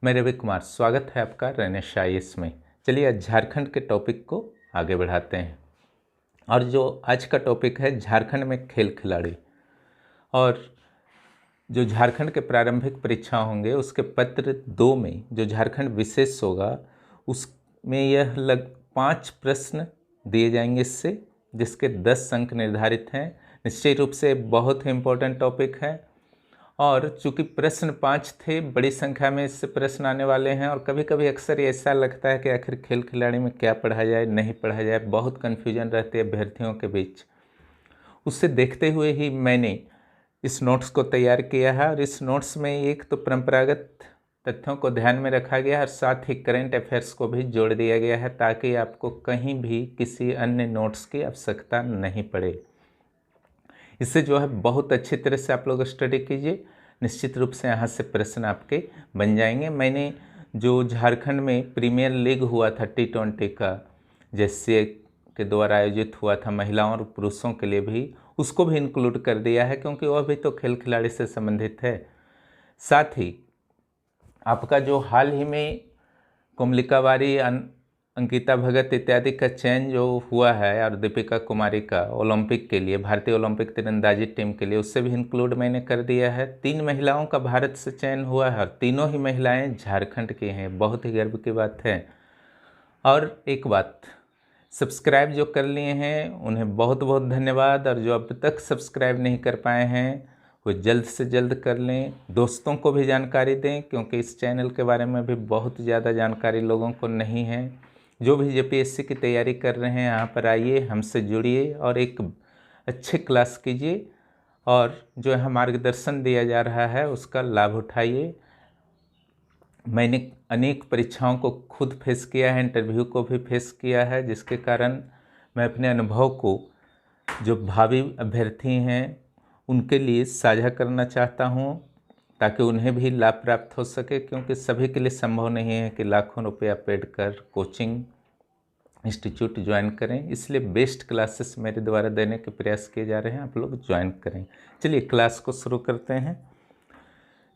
मैं रवि कुमार, स्वागत है आपका रनेश आईएएस में। चलिए आज झारखंड के टॉपिक को आगे बढ़ाते हैं। और जो आज का टॉपिक है झारखंड में खेल खिलाड़ी, और जो झारखंड के प्रारंभिक परीक्षा होंगे उसके पत्र 2 में जो झारखंड विशेष होगा उसमें यह 5 प्रश्न दिए जाएंगे इससे, जिसके 10 अंक निर्धारित हैं। निश्चित रूप से बहुत ही इम्पोर्टेंट टॉपिक है, और चूंकि प्रश्न 5 थे, बड़ी संख्या में इससे प्रश्न आने वाले हैं। और कभी कभी अक्सर ऐसा लगता है कि आखिर खेल खिलाड़ी में क्या पढ़ा जाए, नहीं पढ़ा जाए, बहुत कन्फ्यूजन रहती है अभ्यर्थियों के बीच। उससे देखते हुए ही मैंने इस नोट्स को तैयार किया है। और इस नोट्स में एक तो परंपरागत तथ्यों को ध्यान में रखा गया है और साथ ही करेंट अफेयर्स को भी जोड़ दिया गया है, ताकि आपको कहीं भी किसी अन्य नोट्स की आवश्यकता नहीं पड़े। इससे जो है बहुत अच्छी तरह से आप लोग स्टडी कीजिए। निश्चित रूप से यहाँ से प्रश्न आपके बन जाएंगे। मैंने जो झारखंड में प्रीमियर लीग हुआ था T20 का, जैसे के द्वारा आयोजित हुआ था महिलाओं और पुरुषों के लिए भी, उसको भी इंक्लूड कर दिया है, क्योंकि वह भी तो खेल खिलाड़ी से संबंधित है। साथ ही आपका जो हाल ही में कोमलिका वारी, अंकिता भगत इत्यादि का चयन जो हुआ है, और दीपिका कुमारी का ओलंपिक के लिए, भारतीय ओलंपिक तीरंदाजी टीम के लिए, उससे भी इंक्लूड मैंने कर दिया है। 3 महिलाओं का भारत से चयन हुआ है और तीनों ही महिलाएं झारखंड की हैं। बहुत ही गर्व की बात है। और एक बात, सब्सक्राइब जो कर लिए हैं उन्हें बहुत बहुत धन्यवाद, और जो अब तक सब्सक्राइब नहीं कर पाए हैं वो जल्द से जल्द कर लें। दोस्तों को भी जानकारी दें, क्योंकि इस चैनल के बारे में भी बहुत ज़्यादा जानकारी लोगों को नहीं है। जो भी जेपीएससी की तैयारी कर रहे हैं, यहाँ पर आइए, हमसे जुड़िए और एक अच्छे क्लास कीजिए, और जो यहाँ मार्गदर्शन दिया जा रहा है उसका लाभ उठाइए। मैंने अनेक परीक्षाओं को खुद फेस किया है, इंटरव्यू को भी फेस किया है, जिसके कारण मैं अपने अनुभव को जो भावी अभ्यर्थी हैं उनके लिए साझा करना चाहता हूं, ताकि उन्हें भी लाभ प्राप्त हो सके। क्योंकि सभी के लिए संभव नहीं है कि लाखों रुपया पेड कर कोचिंग इंस्टीट्यूट ज्वाइन करें, इसलिए बेस्ट क्लासेस मेरे द्वारा देने के प्रयास किए जा रहे हैं, आप लोग ज्वाइन करें। चलिए क्लास को शुरू करते हैं।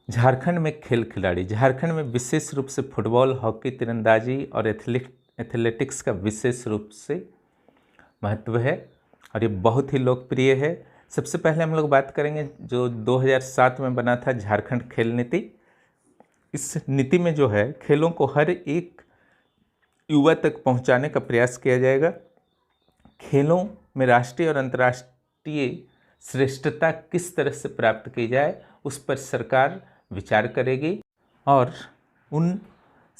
झारखंड में खेल खिलाड़ी। झारखंड में विशेष रूप से फुटबॉल, हॉकी, तीरंदाजी और एथलेटिक्स का विशेष रूप से महत्व है, और ये बहुत ही लोकप्रिय है। सबसे पहले हम लोग बात करेंगे जो 2007 में बना था झारखंड खेल नीति। इस नीति में जो है खेलों को हर एक युवा तक पहुंचाने का प्रयास किया जाएगा। खेलों में राष्ट्रीय और अंतर्राष्ट्रीय श्रेष्ठता किस तरह से प्राप्त की जाए, उस पर सरकार विचार करेगी और उन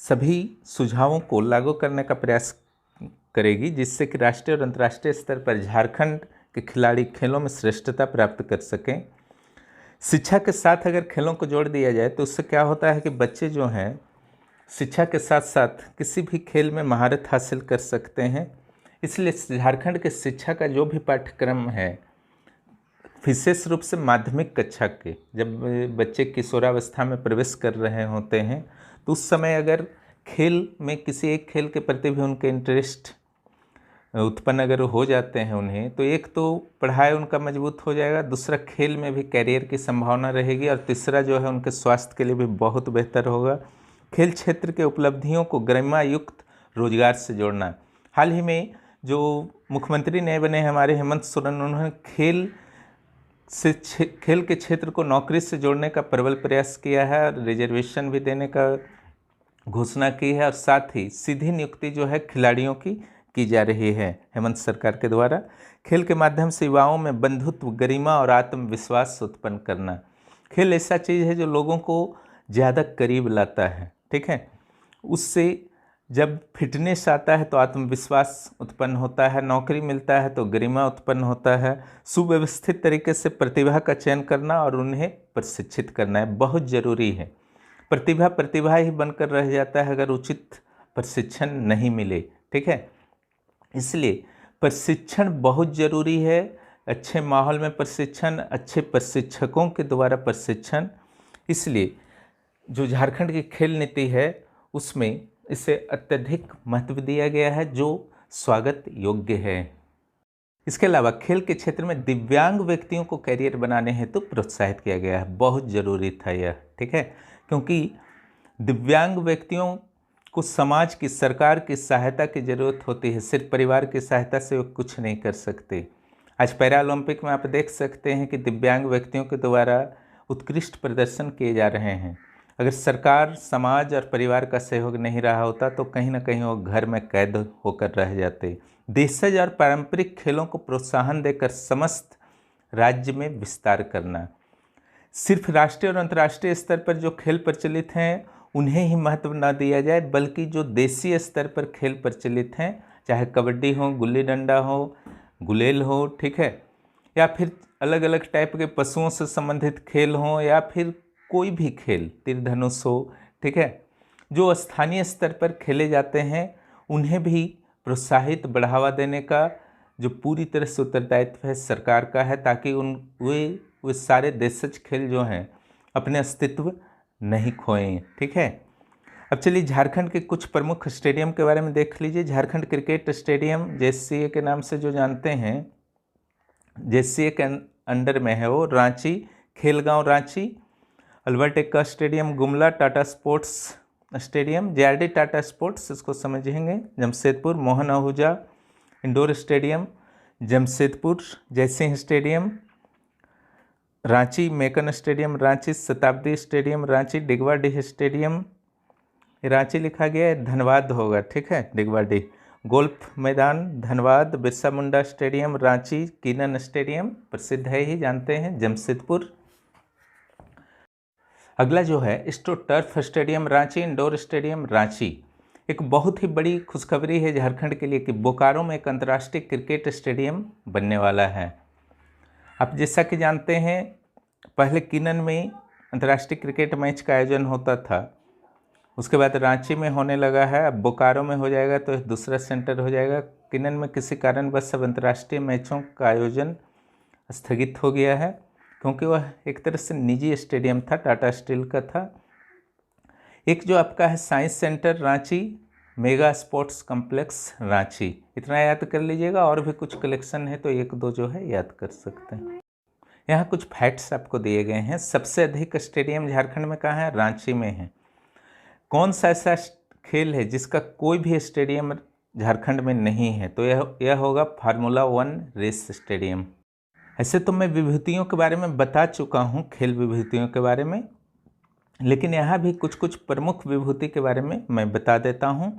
सभी सुझावों को लागू करने का प्रयास करेगी, जिससे कि राष्ट्रीय और अंतर्राष्ट्रीय स्तर पर झारखंड के खिलाड़ी खेलों में श्रेष्ठता प्राप्त कर सकें। शिक्षा के साथ अगर खेलों को जोड़ दिया जाए तो उससे क्या होता है कि बच्चे जो हैं शिक्षा के साथ साथ किसी भी खेल में महारत हासिल कर सकते हैं। इसलिए झारखंड के शिक्षा का जो भी पाठ्यक्रम है, विशेष रूप से माध्यमिक कक्षा के, जब बच्चे किशोरावस्था में प्रवेश कर रहे होते हैं, तो उस समय अगर खेल में किसी एक खेल के प्रति भी उनके इंटरेस्ट उत्पन्न अगर हो जाते हैं उन्हें, तो एक तो पढ़ाई उनका मजबूत हो जाएगा, दूसरा खेल में भी कैरियर की संभावना रहेगी, और तीसरा जो है उनके स्वास्थ्य के लिए भी बहुत बेहतर होगा। खेल क्षेत्र के उपलब्धियों को गरिमा युक्त रोजगार से जोड़ना। हाल ही में जो मुख्यमंत्री नए बने हैं हमारे हेमंत सोरेन, उन्होंने खेल के क्षेत्र को नौकरी से जोड़ने का प्रबल प्रयास किया है, और रिजर्वेशन भी देने का घोषणा की है, और साथ ही सीधी नियुक्ति जो है खिलाड़ियों की जा रही है हेमंत सरकार के द्वारा। खेल के माध्यम से युवाओं में बंधुत्व, गरिमा और आत्मविश्वास उत्पन्न करना। खेल ऐसा चीज़ है जो लोगों को ज़्यादा करीब लाता है, ठीक है। उससे जब फिटनेस आता है तो आत्मविश्वास उत्पन्न होता है, नौकरी मिलता है तो गरिमा उत्पन्न होता है। सुव्यवस्थित तरीके से प्रतिभा का चयन करना और उन्हें प्रशिक्षित करना है, बहुत ज़रूरी है। प्रतिभा ही बनकर रह जाता है अगर उचित प्रशिक्षण नहीं मिले, ठीक है। इसलिए प्रशिक्षण बहुत ज़रूरी है, अच्छे माहौल में प्रशिक्षण, अच्छे प्रशिक्षकों के द्वारा प्रशिक्षण। इसलिए जो झारखंड की खेल नीति है उसमें इसे अत्यधिक महत्व दिया गया है, जो स्वागत योग्य है। इसके अलावा खेल के क्षेत्र में दिव्यांग व्यक्तियों को करियर बनाने हेतु प्रोत्साहित किया गया है, बहुत ज़रूरी था यह, ठीक है। क्योंकि दिव्यांग व्यक्तियों को समाज की, सरकार की सहायता की ज़रूरत होती है। सिर्फ परिवार की सहायता से वो कुछ नहीं कर सकते। आज पैरा ओलंपिक में आप देख सकते हैं कि दिव्यांग व्यक्तियों के द्वारा उत्कृष्ट प्रदर्शन किए जा रहे हैं। अगर सरकार, समाज और परिवार का सहयोग नहीं रहा होता तो कहीं ना कहीं वो घर में कैद होकर रह जाते। देशज और पारंपरिक खेलों को प्रोत्साहन देकर समस्त राज्य में विस्तार करना। सिर्फ राष्ट्रीय और अंतर्राष्ट्रीय स्तर पर जो खेल प्रचलित हैं उन्हें ही महत्व न दिया जाए, बल्कि जो देशीय स्तर पर खेल प्रचलित हैं, चाहे कबड्डी हो, गुल्ली डंडा हो, गुलेल हो, ठीक है, या फिर अलग अलग टाइप के पशुओं से संबंधित खेल हों, या फिर कोई भी खेल, तीर धनुष हो, ठीक है, जो स्थानीय स्तर पर खेले जाते हैं उन्हें भी प्रोत्साहित, बढ़ावा देने का जो पूरी तरह से उत्तरदायित्व है सरकार का है, ताकि वे सारे देशज खेल जो हैं अपने अस्तित्व नहीं खोएं। ठीक है, अब चलिए झारखंड के कुछ प्रमुख स्टेडियम के बारे में देख लीजिए। झारखंड क्रिकेट स्टेडियम JCA के नाम से जो जानते हैं, JCA के अंडर में है वो। Ranchi, Khelgaon Ranchi. Albert Ekka stadium Gumla. Tata sports stadium, JRD Tata sports, इसको समझेंगे, Jamshedpur. Mohan Ahuja indoor stadium Jamshedpur. Jaisingh stadium Ranchi. MECON stadium Ranchi. Shatabdi stadium Ranchi. Digwadih stadium, Ranchi लिखा गया है, धनबाद होगा, ठीक है, डिगवाडीह। गोल्फ मैदान Dhanbad. Birsa Munda stadium Ranchi. Keenan stadium प्रसिद्ध है ही, जानते हैं, जमशेदपुर। अगला जो है astro turf stadium Ranchi. Indoor stadium Ranchi. एक बहुत ही बड़ी खुशखबरी है झारखंड के लिए कि बोकारो में एक अंतर्राष्ट्रीय क्रिकेट स्टेडियम बनने वाला है। आप जैसा कि जानते हैं पहले कीनन में अंतर्राष्ट्रीय क्रिकेट मैच का आयोजन होता था, उसके बाद रांची में होने लगा है, अब बोकारो में हो जाएगा तो दूसरा सेंटर हो जाएगा। कीनन में किसी कारणवश सब अंतर्राष्ट्रीय मैचों का आयोजन स्थगित हो गया है, क्योंकि वह एक तरह से निजी स्टेडियम था, टाटा स्टील का था। एक जो आपका है science centre Ranchi, mega sports complex Ranchi, इतना याद कर लीजिएगा। और भी कुछ कलेक्शन है तो एक दो जो है याद कर सकते हैं। यहाँ कुछ फैक्ट्स आपको दिए गए हैं। सबसे अधिक स्टेडियम झारखंड में कहाँ है? रांची में है। कौन सा ऐसा खेल है जिसका कोई भी स्टेडियम झारखंड में नहीं है? तो यह होगा फार्मूला 1 रेस स्टेडियम। ऐसे तो मैं विभूतियों के बारे में बता चुका हूँ, खेल विभूतियों के बारे में, लेकिन यहाँ भी कुछ कुछ प्रमुख विभूति के बारे में मैं बता देता हूँ।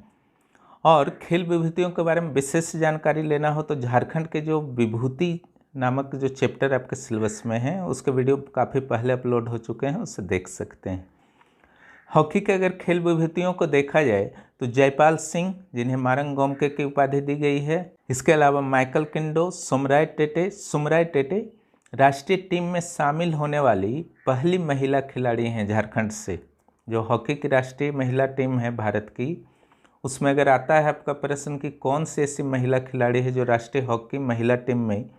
और खेल विभूतियों के बारे में विशेष जानकारी लेना हो तो झारखंड के जो विभूति नामक जो चैप्टर आपके सिलेबस में है उसके वीडियो काफ़ी पहले अपलोड हो चुके हैं, उससे देख सकते हैं। हॉकी के अगर खेल विभूतियों को देखा जाए तो जयपाल सिंह, जिन्हें मारंग गोमके की उपाधि दी गई है, इसके अलावा माइकल किंडो, सुमराय टेटे राष्ट्रीय टीम में शामिल होने वाली पहली महिला खिलाड़ी हैं झारखंड से। जो हॉकी की राष्ट्रीय महिला टीम है भारत की, उसमें अगर आता है आपका प्रश्न कि कौन सी ऐसी महिला खिलाड़ी है जो राष्ट्रीय हॉकी महिला टीम में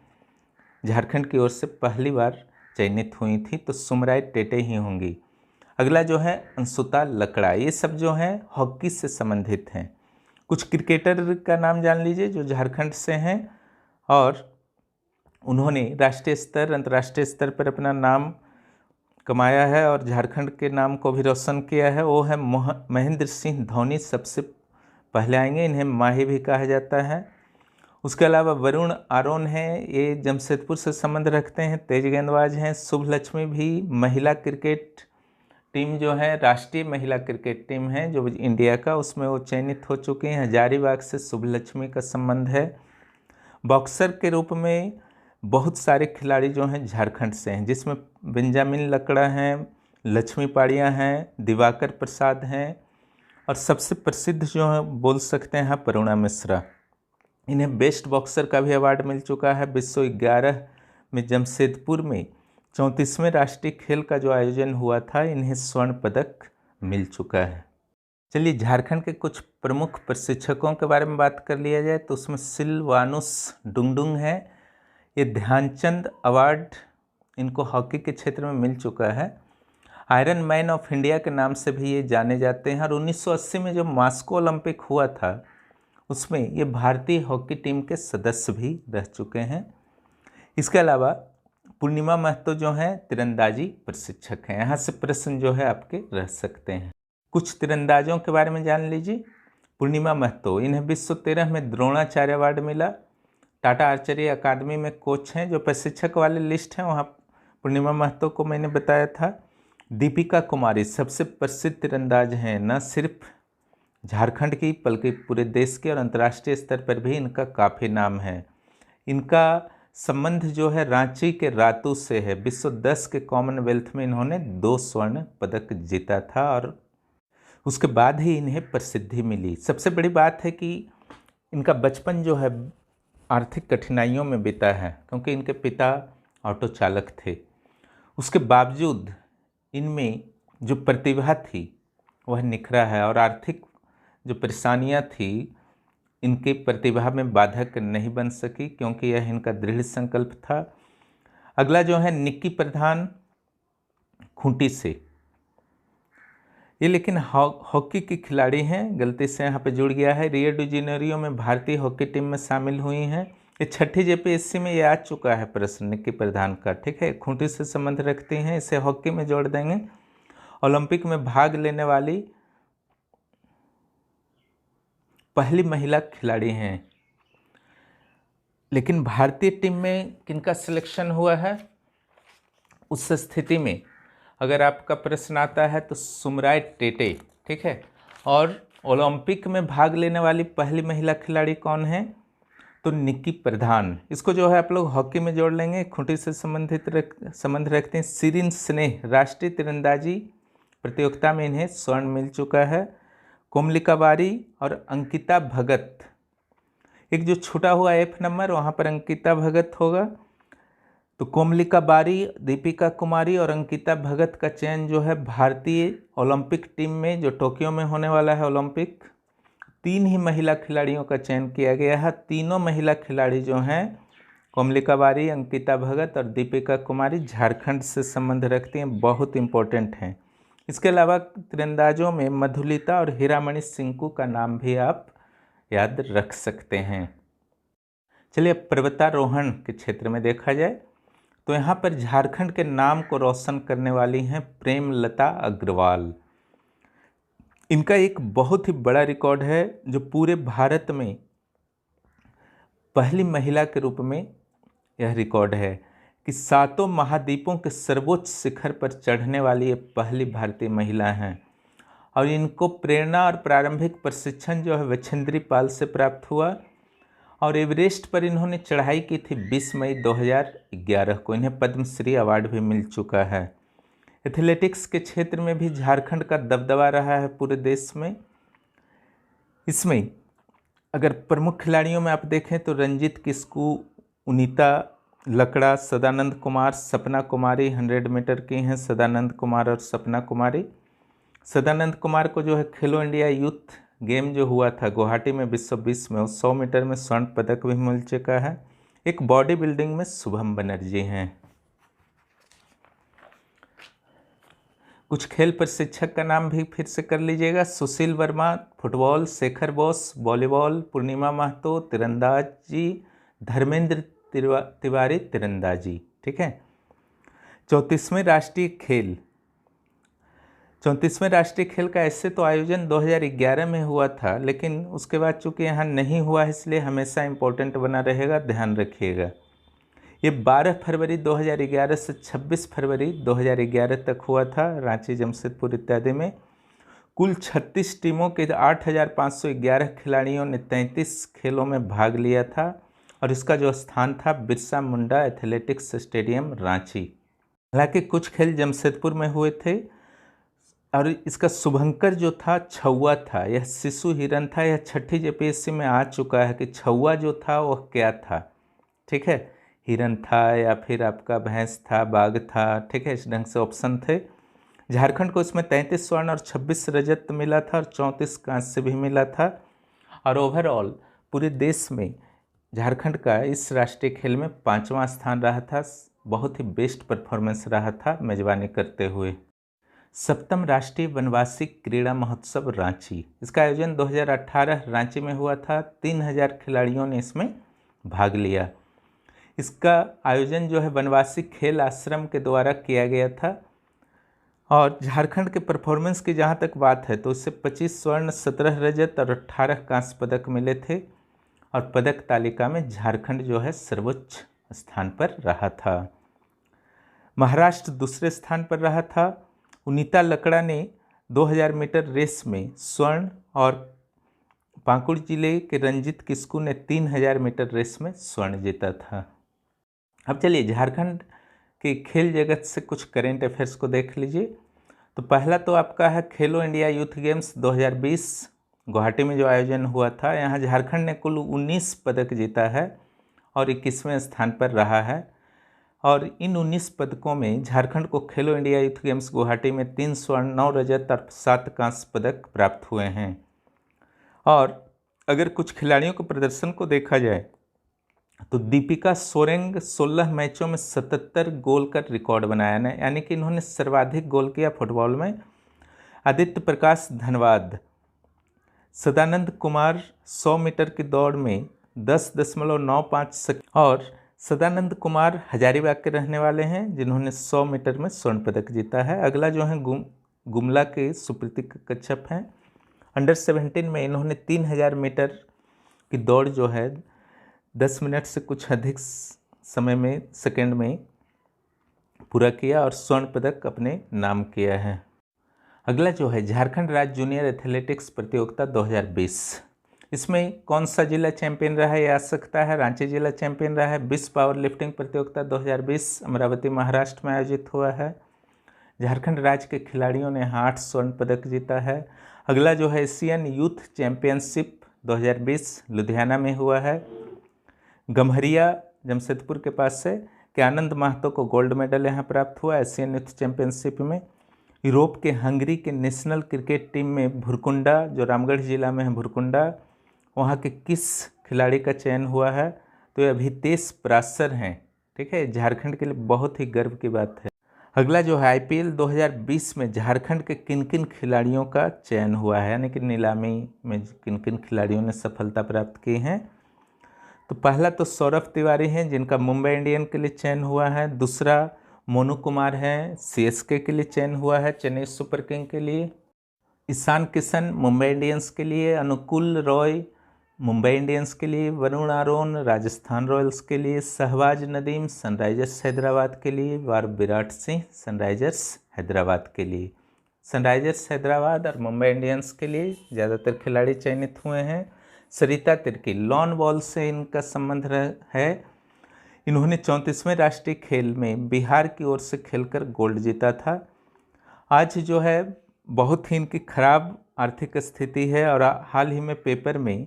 झारखंड की ओर से पहली बार चयनित हुई थी, तो सुमराय टेटे ही होंगी। अगला जो है अंशुता लकड़ा। ये सब जो हैं हॉकी से संबंधित हैं। कुछ क्रिकेटर का नाम जान लीजिए जो झारखंड से हैं और उन्होंने राष्ट्रीय स्तर, अंतर्राष्ट्रीय स्तर पर अपना नाम कमाया है और झारखंड के नाम को भी रोशन किया है। वो है महेंद्र सिंह धोनी, सबसे पहले आएंगे, इन्हें माही भी कहा जाता है। उसके अलावा वरुण आरोन हैं, ये जमशेदपुर से संबंध रखते हैं, तेज गेंदबाज हैं। शुभ लक्ष्मी भी महिला क्रिकेट टीम जो है, राष्ट्रीय महिला क्रिकेट टीम है जो इंडिया का, उसमें वो चयनित हो चुकी हैं। हजारीबाग से शुभ लक्ष्मी का संबंध है। बॉक्सर के रूप में बहुत सारे खिलाड़ी जो हैं झारखंड से हैं, जिसमें बेंजामिन लकड़ा हैं, लक्ष्मी पाड़िया हैं, दिवाकर प्रसाद हैं और सबसे प्रसिद्ध जो है बोल सकते हैं परुणा मिश्रा। इन्हें बेस्ट बॉक्सर का भी अवार्ड मिल चुका है। 2011 में जमशेदपुर में 34वें राष्ट्रीय खेल का जो आयोजन हुआ था, इन्हें स्वर्ण पदक मिल चुका है। चलिए झारखंड के कुछ प्रमुख प्रशिक्षकों के बारे में बात कर लिया जाए तो उसमें सिलवानुस डुंगडुंग है। ये ध्यानचंद अवार्ड इनको हॉकी के क्षेत्र में मिल चुका है। आयरन मैन ऑफ इंडिया के नाम से भी ये जाने जाते हैं और 1980 में जो मॉस्को ओलंपिक हुआ था उसमें ये भारतीय हॉकी टीम के सदस्य भी रह चुके हैं। इसके अलावा पूर्णिमा महतो जो हैं तीरंदाजी प्रशिक्षक हैं। यहाँ से प्रश्न जो है आपके रह सकते हैं। कुछ तीरंदाजों के बारे में जान लीजिए। पूर्णिमा महतो, इन्हें 2013 में द्रोणाचार्य अवार्ड मिला। टाटा आर्चरी अकादमी में कोच हैं, जो प्रशिक्षक वाले लिस्ट हैं वहाँ पूर्णिमा महतो को मैंने बताया था। दीपिका कुमारी सबसे प्रसिद्ध तीरंदाज हैं, न सिर्फ झारखंड की बल्कि पूरे देश के और अंतर्राष्ट्रीय स्तर पर भी इनका काफ़ी नाम है। इनका संबंध जो है रांची के रातू से है। 2010 के कॉमनवेल्थ में इन्होंने 2 स्वर्ण पदक जीता था और उसके बाद ही इन्हें प्रसिद्धि मिली। सबसे बड़ी बात है कि इनका बचपन जो है आर्थिक कठिनाइयों में बीता है, क्योंकि इनके पिता ऑटो चालक थे। उसके बावजूद इनमें जो प्रतिभा थी वह निखरा है और आर्थिक जो परेशानियां थी इनकी प्रतिभा में बाधक नहीं बन सकी, क्योंकि यह इनका दृढ़ संकल्प था। अगला जो है निक्की प्रधान, खूंटी से। ये लेकिन हॉकी की खिलाड़ी हैं, गलती से यहाँ पे जुड़ गया है। रियो डी जेनेरियो में भारतीय हॉकी टीम में शामिल हुई हैं। ये 6ठी जेपीएससी में ये आ चुका है प्रश्न निक्की प्रधान का, ठीक है। खूंटी से संबंध रखती हैं, इसे हॉकी में जोड़ देंगे। ओलंपिक में भाग लेने वाली पहली महिला खिलाड़ी हैं। लेकिन भारतीय टीम में किनका सिलेक्शन हुआ है, उस स्थिति में अगर आपका प्रश्न आता है तो सुमराय टेटे, ठीक है। और ओलंपिक में भाग लेने वाली पहली महिला खिलाड़ी कौन है, तो निक्की प्रधान। इसको जो है आप लोग हॉकी में जोड़ लेंगे, खूंटी से संबंध रखते हैं। शिरीन स्नेह राष्ट्रीय तीरंदाजी प्रतियोगिता में इन्हें स्वर्ण मिल चुका है। कोमलिका बारी और अंकिता भगत, एक जो छूटा हुआ F नंबर वहाँ पर अंकिता भगत होगा। तो कोमलिका बारी, दीपिका कुमारी और अंकिता भगत का चयन जो है भारतीय ओलंपिक टीम में, जो टोक्यो में होने वाला है ओलंपिक, 3 ही महिला खिलाड़ियों का चयन किया गया है। तीनों महिला खिलाड़ी जो हैं कोमलिका बारी, अंकिता भगत और दीपिका कुमारी झारखंड से संबंध रखती हैं, बहुत इंपॉर्टेंट हैं। इसके अलावा तीरंदाजों में मधुलिता और हीरामणि सिंकू का नाम भी आप याद रख सकते हैं। चलिए अब पर्वतारोहण के क्षेत्र में देखा जाए तो यहाँ पर झारखंड के नाम को रोशन करने वाली हैं प्रेमलता अग्रवाल। इनका एक बहुत ही बड़ा रिकॉर्ड है, जो पूरे भारत में पहली महिला के रूप में यह रिकॉर्ड है कि 7 महाद्वीपों के सर्वोच्च शिखर पर चढ़ने वाली ये पहली भारतीय महिला हैं। और इनको प्रेरणा और प्रारंभिक प्रशिक्षण जो है विछेंद्री पाल से प्राप्त हुआ और एवरेस्ट पर इन्होंने चढ़ाई की थी 20 मई 2011 को। इन्हें पद्मश्री अवार्ड भी मिल चुका है। एथलेटिक्स के क्षेत्र में भी झारखंड का दबदबा रहा है पूरे देश में। इसमें अगर प्रमुख खिलाड़ियों में आप देखें तो रंजीत किस्कू, उनीता लकड़ा, सदानंद कुमार, सपना कुमारी 100 मीटर की हैं, सदानंद कुमार और सपना कुमारी। सदानंद कुमार को जो है खेलो इंडिया यूथ गेम जो हुआ था गुवाहाटी में 2020 में, 100 मीटर में स्वर्ण पदक भी मिल चुका है। एक बॉडी बिल्डिंग में शुभम बनर्जी हैं। कुछ खेल प्रशिक्षक का नाम भी फिर से कर लीजिएगा। सुशील वर्मा फुटबॉल, शेखर बोस वॉलीबॉल, पूर्णिमा महतो तीरंदाजी, धर्मेंद्र तिवारी तीरंदाजी, ठीक है। 34वें राष्ट्रीय खेल, 34वें राष्ट्रीय खेल का ऐसे तो आयोजन 2011 में हुआ था, लेकिन उसके बाद चूंकि यहाँ नहीं हुआ है इसलिए हमेशा इम्पोर्टेंट बना रहेगा, ध्यान रखिएगा। ये 12 फरवरी 2011 से 26 फरवरी 2011 तक हुआ था रांची, जमशेदपुर इत्यादि में। कुल 36 टीमों के 8,511 खिलाड़ियों ने 33 खेलों में भाग लिया था और इसका जो स्थान था बिरसा मुंडा एथलेटिक्स स्टेडियम रांची। हालांकि कुछ खेल जमशेदपुर में हुए थे और इसका शुभंकर जो था छौवा था, यह शिशु हिरन था। यह 6ठी जेपीएससी में आ चुका है कि छौवा जो था वह क्या था, ठीक है। हिरन था या फिर आपका भैंस था, बाघ था, ठीक है। इस ढंग से ऑप्शन थे। झारखंड को इसमें 33 स्वर्ण और 26 रजत मिला था और 34 कांस्य भी मिला था। और ओवरऑल पूरे देश में झारखंड का इस राष्ट्रीय खेल में 5वां स्थान रहा था। बहुत ही बेस्ट परफॉर्मेंस रहा था मेजबानी करते हुए। 7वां राष्ट्रीय वनवासी क्रीड़ा महोत्सव रांची, इसका आयोजन 2018 रांची में हुआ था। 3000 खिलाड़ियों ने इसमें भाग लिया। इसका आयोजन जो है वनवासी खेल आश्रम के द्वारा किया गया था और झारखंड के परफॉर्मेंस की जहाँ तक बात है तो इससे 25 स्वर्ण, 17 रजत और 18 कांस्य पदक मिले थे। और पदक तालिका में झारखंड जो है सर्वोच्च स्थान पर रहा था। महाराष्ट्र दूसरे स्थान पर रहा था। उनीता लकड़ा ने 2000 मीटर रेस में स्वर्ण और पाकुड़ जिले के रंजित किस्कू ने 3000 मीटर रेस में स्वर्ण जीता था। अब चलिए झारखंड के खेल जगत से कुछ करेंट अफेयर्स को देख लीजिए। तो पहला तो आपका है खेलो इंडिया यूथ गेम्स 2020 गुवाहाटी में जो आयोजन हुआ था। यहाँ झारखंड ने कुल 19 पदक जीता है और 21वें स्थान पर रहा है। और इन 19 पदकों में झारखंड को खेलो इंडिया यूथ गेम्स गुवाहाटी में 3 स्वर्ण, 9 रजत और 7 कांस्य पदक प्राप्त हुए हैं। और अगर कुछ खिलाड़ियों के प्रदर्शन को देखा जाए तो दीपिका सोरेंग 16 मैचों में 77 गोल का रिकॉर्ड बनाया है, यानी कि इन्होंने सर्वाधिक गोल किया फुटबॉल में। आदित्य प्रकाश धनबाद, सदानंद कुमार 100 मीटर की दौड़ में 10.95 सेकंड, और सदानंद कुमार हजारीबाग के रहने वाले हैं जिन्होंने 100 मीटर में स्वर्ण पदक जीता है। अगला जो है गुमला के सुप्रीति कच्छप हैं। अंडर 17 में इन्होंने 3000 मीटर की दौड़ जो है 10 मिनट से कुछ अधिक समय में सेकंड में पूरा किया और स्वर्ण पदक अपने नाम किया है। अगला जो है झारखंड राज्य जूनियर एथलेटिक्स प्रतियोगिता 2020, इसमें कौन सा जिला चैंपियन रहा है, ये आ सकता है। रांची जिला चैंपियन रहा है। विश्व पावर लिफ्टिंग प्रतियोगिता 2020 अमरावती महाराष्ट्र में आयोजित हुआ है। झारखंड राज्य के खिलाड़ियों ने 8 स्वर्ण पदक जीता है। अगला जो है एशियन यूथ चैंपियनशिप 2020 लुधियाना में हुआ है। गम्हरिया जमशेदपुर के पास से कि आनंद महतो को गोल्ड मेडल यहाँ प्राप्त हुआ एशियन यूथ चैंपियनशिप में। यूरोप के हंगरी के नेशनल क्रिकेट टीम में भुरकुंडा, जो रामगढ़ जिला में है भुरकुंडा, वहाँ के किस खिलाड़ी का चयन हुआ है, तो ये अभितेश पराशर हैं। ठीक है, झारखंड के लिए बहुत ही गर्व की बात है। अगला जो है आईपीएल 2020 में झारखंड के किन किन खिलाड़ियों का चयन हुआ है, यानी कि नीलामी में किन किन खिलाड़ियों ने सफलता प्राप्त की है। तो पहला तो सौरभ तिवारी हैं जिनका मुंबई इंडियन के लिए चयन हुआ है। दूसरा मोनू कुमार हैं, सीएसके के लिए चयन हुआ है, चेन्नई सुपर किंग के लिए। ईशान किशन मुंबई इंडियंस के लिए। अनुकुल रॉय मुंबई इंडियंस के लिए। वरुण आरोन राजस्थान रॉयल्स के लिए। शहबाज नदीम सनराइजर्स हैदराबाद के लिए। और विराट सिंह सनराइजर्स हैदराबाद के लिए। सनराइजर्स हैदराबाद और मुंबई इंडियंस के लिए ज़्यादातर खिलाड़ी चयनित हुए हैं। सरिता तिर्की लॉन बॉल से इनका संबंध है। इन्होंने 34वें राष्ट्रीय खेल में बिहार की ओर से खेलकर गोल्ड जीता था। आज जो है बहुत ही इनकी खराब आर्थिक स्थिति है और हाल ही में पेपर में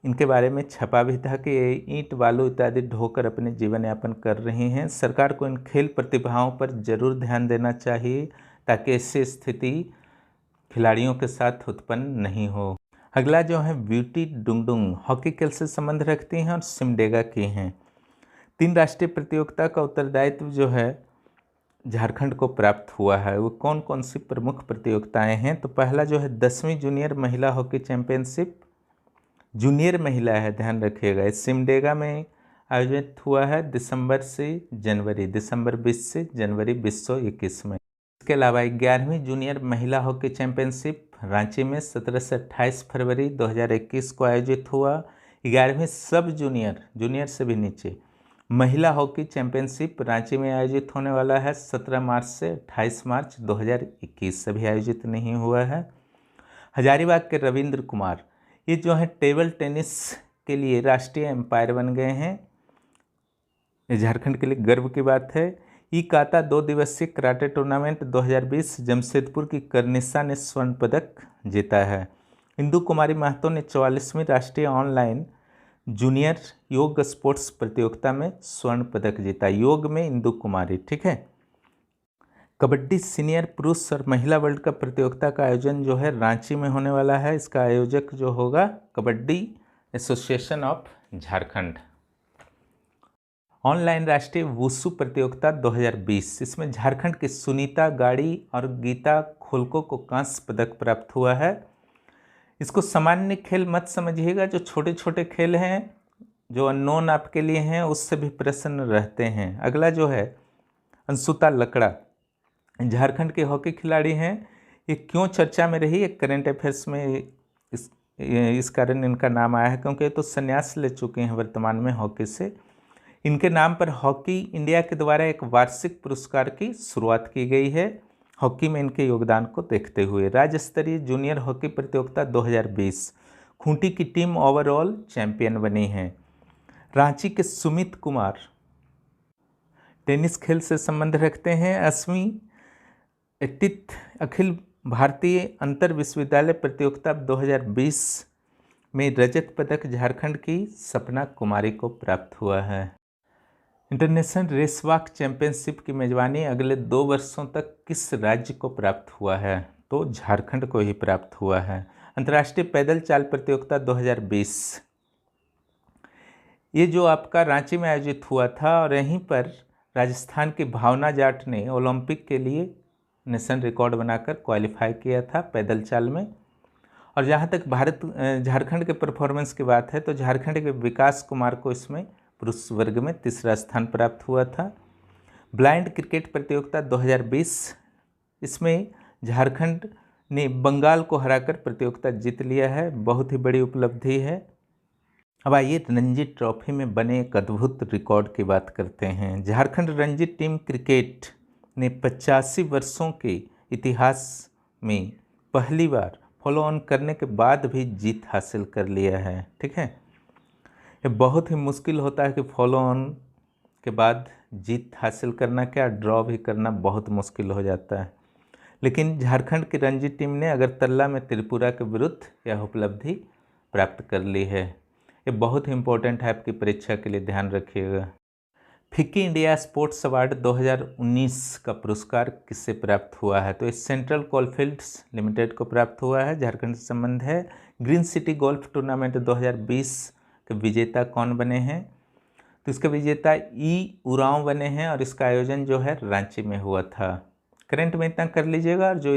इनके बारे में छपा भी था कि ये ईंट बालू इत्यादि ढोकर अपने जीवन यापन कर रही हैं। सरकार को इन खेल प्रतिभाओं पर जरूर ध्यान देना चाहिए ताकि ऐसी स्थिति खिलाड़ियों के साथ उत्पन्न नहीं हो। अगला जो है ब्यूटी डुंगडुंग हॉकी खेल से संबंध रखती हैं और सिमडेगा की हैं। 3 राष्ट्रीय प्रतियोगिता का उत्तरदायित्व जो है झारखंड को प्राप्त हुआ है। वो कौन कौन सी प्रमुख प्रतियोगिताएं हैं, तो पहला जो है 10वीं जूनियर महिला हॉकी चैंपियनशिप, जूनियर महिला है ध्यान रखिएगा, सिमडेगा में आयोजित हुआ है दिसंबर 20 से जनवरी 2021 में। इसके अलावा 11वीं जूनियर महिला हॉकी चैंपियनशिप रांची में 17 से 28 फरवरी 2021 को आयोजित हुआ। 11वीं सब जूनियर से भी नीचे महिला हॉकी चैंपियनशिप रांची में आयोजित होने वाला है 17 मार्च से 28 मार्च 2021 से भी आयोजित नहीं हुआ है। हजारीबाग के रविंद्र कुमार ये जो है टेबल टेनिस के लिए राष्ट्रीय एम्पायर बन गए हैं। ये झारखंड के लिए गर्व की बात है। ई काता 2 दिवसीय कराटे टूर्नामेंट 2020 जमशेदपुर की कर्निशा ने स्वर्ण पदक जीता है। इंदु कुमारी महतो ने 44वीं राष्ट्रीय ऑनलाइन जूनियर योग स्पोर्ट्स प्रतियोगिता में स्वर्ण पदक जीता। योग में इंदु कुमारी। ठीक है। कबड्डी सीनियर पुरुष और महिला वर्ल्ड कप प्रतियोगिता का आयोजन जो है रांची में होने वाला है। इसका आयोजक जो होगा kabaddi association of Jharkhand. Online राष्ट्रीय वुशु प्रतियोगिता 2020, इसमें झारखंड की सुनीता गाड़ी और गीता खोलको को कांस्य पदक प्राप्त हुआ है। इसको सामान्य खेल मत समझिएगा, जो छोटे छोटे खेल हैं जो अननोन आपके लिए हैं उससे भी प्रसन्न रहते हैं। अगला जो है अंशुता लकड़ा, झारखंड के हॉकी खिलाड़ी हैं। ये क्यों चर्चा में रही, एक करंट अफेयर्स में इस कारण इनका नाम आया है क्योंकि ये तो संन्यास ले चुके हैं वर्तमान में हॉकी से। इनके नाम पर हॉकी इंडिया के द्वारा एक वार्षिक पुरस्कार की शुरुआत की गई है हॉकी में इनके योगदान को देखते हुए। राज्य स्तरीय जूनियर हॉकी प्रतियोगिता 2020 खूंटी की टीम ओवरऑल चैंपियन बनी है। रांची के सुमित कुमार टेनिस खेल से संबंध रखते हैं। 8वीं अखिल भारतीय अंतर विश्वविद्यालय प्रतियोगिता 2020 में रजत पदक झारखंड की सपना कुमारी को प्राप्त हुआ है। इंटरनेशनल रेस वॉक चैंपियनशिप की मेजबानी अगले 2 वर्षों तक किस राज्य को प्राप्त हुआ है, तो झारखंड को ही प्राप्त हुआ है। अंतर्राष्ट्रीय पैदल चाल प्रतियोगिता 2020 ये जो आपका रांची में आयोजित हुआ था और यहीं पर राजस्थान की भावना जाट ने ओलंपिक के लिए नेशनल रिकॉर्ड बनाकर क्वालिफाई किया था पैदल चाल में। और जहाँ तक झारखंड के परफॉर्मेंस की बात है तो झारखंड के विकास कुमार को इसमें पुरुष वर्ग में 3रा स्थान प्राप्त हुआ था। ब्लाइंड क्रिकेट प्रतियोगिता 2020 इसमें झारखंड ने बंगाल को हराकर प्रतियोगिता जीत लिया है, बहुत ही बड़ी उपलब्धि है। अब आइए रणजी ट्रॉफी में बने एक अद्भुत रिकॉर्ड की बात करते हैं। झारखंड रणजी टीम क्रिकेट ने 85 वर्षों के इतिहास में पहली बार फॉलो ऑन करने के बाद भी जीत हासिल कर लिया है। ठीक है, ये बहुत ही मुश्किल होता है कि फॉलो ऑन के बाद जीत हासिल करना, क्या ड्रॉ भी करना बहुत मुश्किल हो जाता है। लेकिन झारखंड की रणजी टीम ने अगरतला में त्रिपुरा के विरुद्ध यह उपलब्धि प्राप्त कर ली है। ये बहुत ही इम्पोर्टेंट है, आपकी परीक्षा के लिए ध्यान रखिएगा। फिक्की इंडिया स्पोर्ट्स अवार्ड 2019 का पुरस्कार किससे प्राप्त हुआ है, तो इस सेंट्रल कोलफील्ड्स लिमिटेड को प्राप्त हुआ है, झारखंड से संबंध है। ग्रीन सिटी गोल्फ टूर्नामेंट 2020 के विजेता कौन बने हैं, तो इसके विजेता ई उरांव बने हैं और इसका आयोजन जो है रांची में हुआ था। करंट में इतना कर लीजिएगा और जो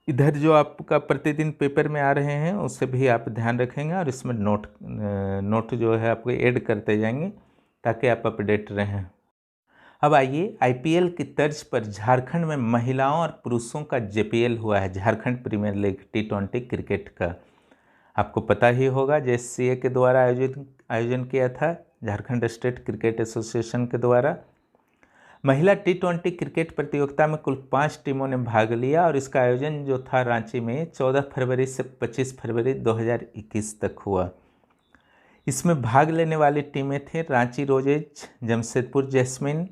इधर जो आपका प्रतिदिन पेपर में आ रहे हैं उससे भी आप ध्यान रखेंगे और इसमें नोट जो है आपको ऐड करते जाएंगे ताकि आप अपडेट रहें। अब आइए आईपीएल की तर्ज पर झारखंड में महिलाओं और पुरुषों का जेपीएल हुआ है, Jharkhand premiere league T20 cricket का। आपको पता ही होगा JSCA के द्वारा आयोजन किया था, झारखंड स्टेट क्रिकेट एसोसिएशन के द्वारा। महिला T20 क्रिकेट प्रतियोगिता में कुल 5 टीमों ने भाग लिया और इसका आयोजन जो था रांची में 14 फरवरी से 25 फरवरी 2021 तक हुआ। इसमें भाग लेने वाली टीमें थे Ranchi roses, Jamshedpur jasmine,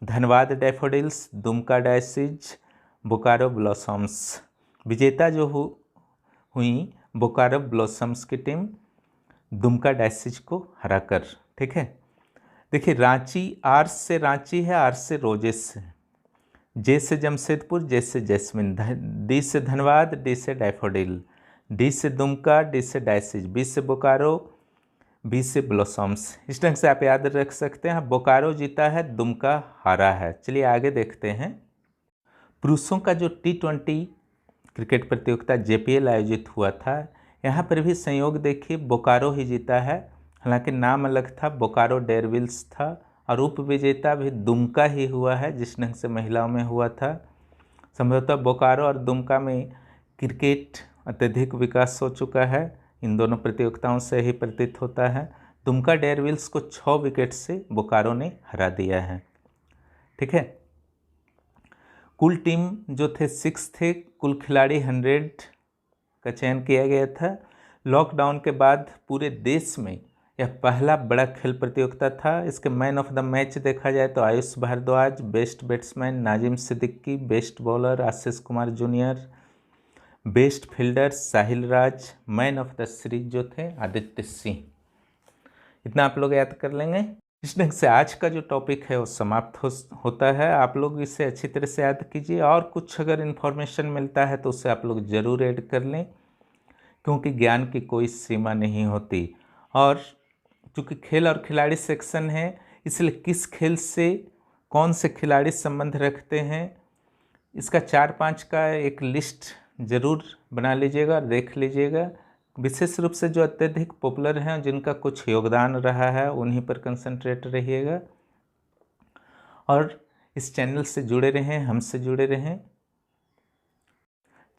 Dhanbad daffodils, Dumka daisies, Bokaro blossoms. विजेता जो हुई बोकारो ब्लॉसम्स की टीम दुमका डायसिज को हराकर। ठीक है, देखिए रांची आर से रांची है, आर से रोजेस है, जे से जमशेदपुर, जे से जैस्मिन, डी से धनबाद, डी से डैफोडिल, डी से दुमका, डी से डायसिज, बी से बोकारो, बी से ब्लॉसम्स। इस ढंग से आप याद रख सकते हैं। बोकारो जीता है, दुमका हारा है। चलिए आगे देखते हैं। पुरुषों का जो T20 क्रिकेट प्रतियोगिता JPL आयोजित हुआ था, यहाँ पर भी संयोग देखिए बोकारो ही जीता है, हालांकि नाम अलग था, बोकारो डेयरविल्स था और उप विजेता भी दुमका ही हुआ है जिस ढंग से महिलाओं में हुआ था। संभवतः बोकारो और दुमका में क्रिकेट अत्यधिक विकास हो चुका है, इन दोनों प्रतियोगिताओं से ही प्रतीत होता है। दुमका डेयरविल्स को 6 विकेट से बोकारो ने हरा दिया है। ठीक है, कुल टीम जो थे 6 थे, कुल खिलाड़ी 100 का चयन किया गया था। लॉकडाउन के बाद पूरे देश में यह पहला बड़ा खेल प्रतियोगिता था। इसके मैन ऑफ द मैच देखा जाए तो Ayush Bharadwaj, best batsman Nazim Siddiqui, best bowler Ashish Kumar junior, best fielder Sahil Raj, man of the series जो थे आदित्य सिंह। इतना आप लोग याद कर लेंगे। इस ढंग से आज का जो टॉपिक है वो समाप्त होता है। आप लोग इसे अच्छी तरह से याद कीजिए और कुछ अगर इन्फॉर्मेशन मिलता है तो उसे आप लोग ज़रूर ऐड कर लें, क्योंकि ज्ञान की कोई सीमा नहीं होती। और चूँकि खेल और खिलाड़ी सेक्शन है, इसलिए किस खेल से कौन से खिलाड़ी संबंध रखते हैं इसका 4-5 का एक लिस्ट ज़रूर बना लीजिएगा, देख लीजिएगा। विशेष रूप से जो अत्यधिक पॉपुलर हैं, जिनका कुछ योगदान रहा है, उन्हीं पर कंसंट्रेट रहिएगा। और इस चैनल से जुड़े रहें, हमसे जुड़े रहें।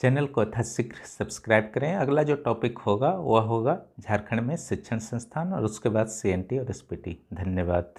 चैनल को यथाशीघ्र सब्सक्राइब करें। अगला जो टॉपिक होगा वह होगा झारखंड में शिक्षण संस्थान और उसके बाद CNT और SPT। धन्यवाद।